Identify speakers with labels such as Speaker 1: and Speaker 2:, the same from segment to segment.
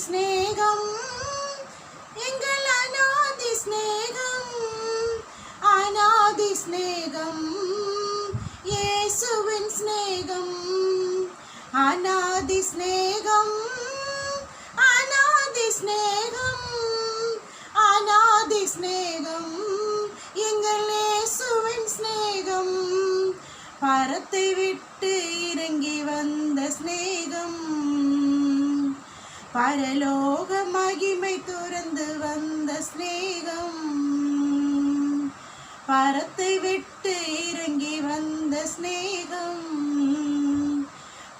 Speaker 1: ஸ்நேகம் எங்கள் அநாதி ஸ்நேகம், அநாதி ஸ்நேகம் இயேசுவின் ஸ்நேகம், அநாதி ஸ்நேகம், அநாதி ஸ்நேகம், அநாதி ஸ்நேகம் எங்கள் இயேசுவின் ஸ்நேகம், பரத்தை விட்டு இறங்கி வந்த ஸ்நேகம், பரலோக மகிமை துறந்து வந்த ஸ்நேகம், பரத்தை விட்டு இறங்கி வந்த ஸ்நேகம்,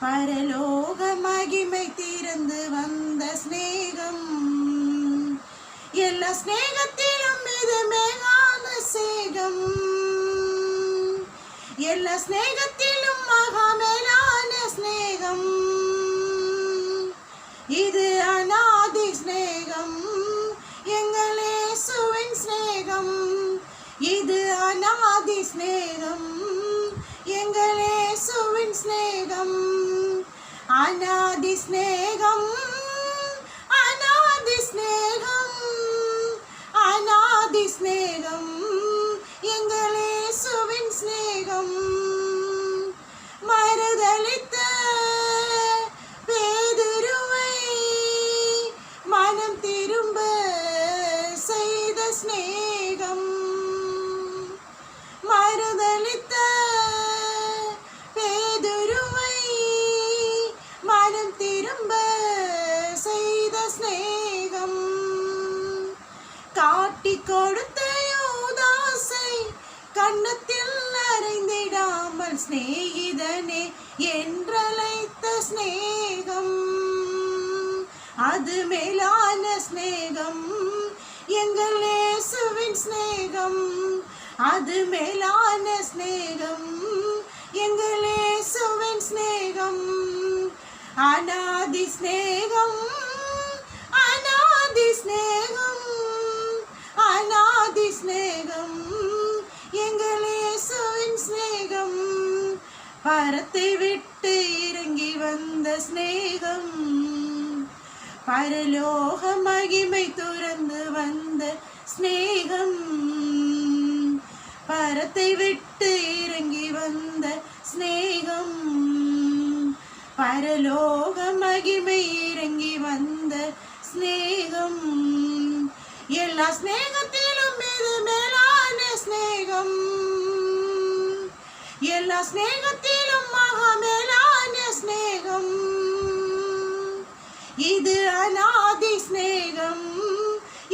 Speaker 1: பரலோக மகிமை திறந்து வந்த ஸ்நேகம், எல்லா ஸ்நேகத்திலும் இது மேலான சேகம், எல்லா ஸ்நேகத்திலும் மகா மேலான ஸ்நேகம், இது அநாதி ஸ்நேகம் எங்கள் இயேசுவின் ஸ்நேகம், இது அநாதி ஸ்நேகம் எங்கள் இயேசுவின் ஸ்நேகம், அநாதி ஸ்நேகம், அநாதி ஸ்நேகம், அநாதி ஸ்நேகம் எங்கள் இயேசுவின் ஸ்நேகம், மறுதலித்த பேதுருவை மனம் திரும்ப செய்த ஸ்நேகம், மறுதலித்த பேதுருவை மனம் திரும்ப செய்த ஸ்நேகம், காட்டி கொடுத்த யூதாசை கன்னத்தில் அறைந்திடாமல் ஸ்நேகிதனே என்றழைத்த ஸ்நேகம், அது மேலான ஸ்நேகம் எங்கள் இயேசுவின் ஸ்நேகம், அது மேலான ஸ்நேகம் எங்கள் இயேசுவின் ஸ்நேகம், அநாதி ஸ்நேகம், அநாதி ஸ்நேகம், அநாதி ஸ்நேகம் எங்கள் இயேசுவின் ஸ்நேகம், பரத்தை விட்டு இறங்கி வந்த ஸ்நேகம், பரலோக மகிமை துறந்து வந்த ஸ்நேகம், பரத்தை விட்டு இறங்கி வந்த ஸ்நேகம், பரலோக மகிமை இறங்கி வந்த ஸ்நேகம், எல்லா ஸ்நேகத்திலும் இது மேலான ஸ்நேகம், எல்லா ஸ்நேகத்திலும் மகா மேலான ஸ்நேகம், இது அநாதி ஸ்நேகம்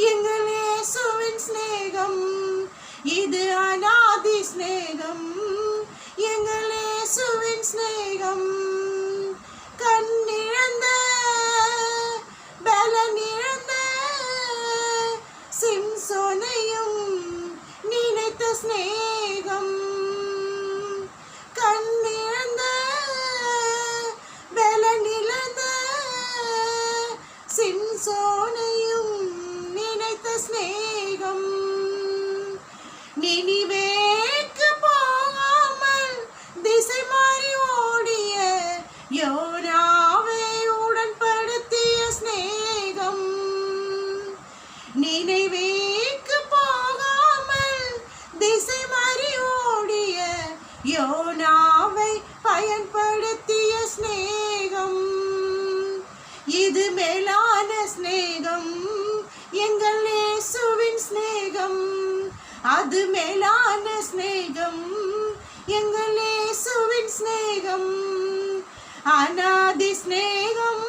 Speaker 1: எங்கள் இயேசுவின் ஸ்நேகம், இது அநாதி ஸ்நேகம் எங்கள் இயேசுவின் ஸ்நேகம், கண்ணிழந்த பலனிழந்த சிம்சோனையும் நினைத்த ஸ்நேகம், கண்ணிழந்த பலனிழந்த சிம்சோனையும் நினைத்த ஸ்நேகம், நினிவேக்கு போகாமல் திசை மாறி ஓடிய யோனாவை உடன்படுத்திய ஸ்நேகம், நினைவேக்கு போகாமல் திசை மாறி ஓடிய யோனாவை பயன்படுத்திய ஸ்நேகம், இது மேலான ஸ்நேகம் எங்கள் இயேசுவின் ஸ்நேகம், அது மேலான ஸ்நேகம் எங்கள் இயேசுவின் ஸ்நேகம், அநாதி ஸ்நேகம்,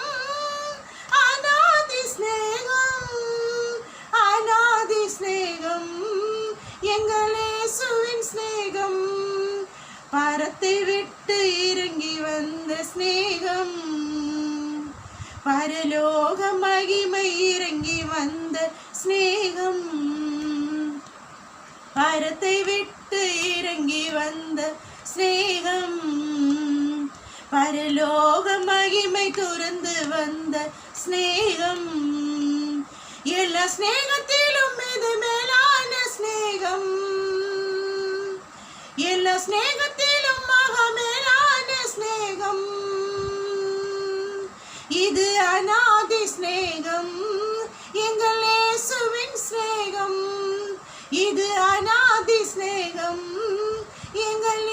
Speaker 1: அநாதி ஸ்நேகம், அநாதி ஸ்நேகம் எங்கள் இயேசுவின் ஸ்நேகம், பரத்தை விட்டு இறங்கி வந்த ஸ்நேகம், பரலோக மகிமை இறங்கி வந்த ஸ்நேகம், பரத்தை விட்டு இறங்கி வந்த ஸ்நேகம், பரலோக மகிமை துறந்து வந்த ஸ்நேகம், எல்லா ஸ்நேகத்திலும் இது மேலான ஸ்நேகம், எல்லா ஸ்நேகத்திலும் மகா மேலான ஸ்நேகம், இது அநாதி ஸ்நேகம். இது அநாதி ஸ்நேகம் எங்கள்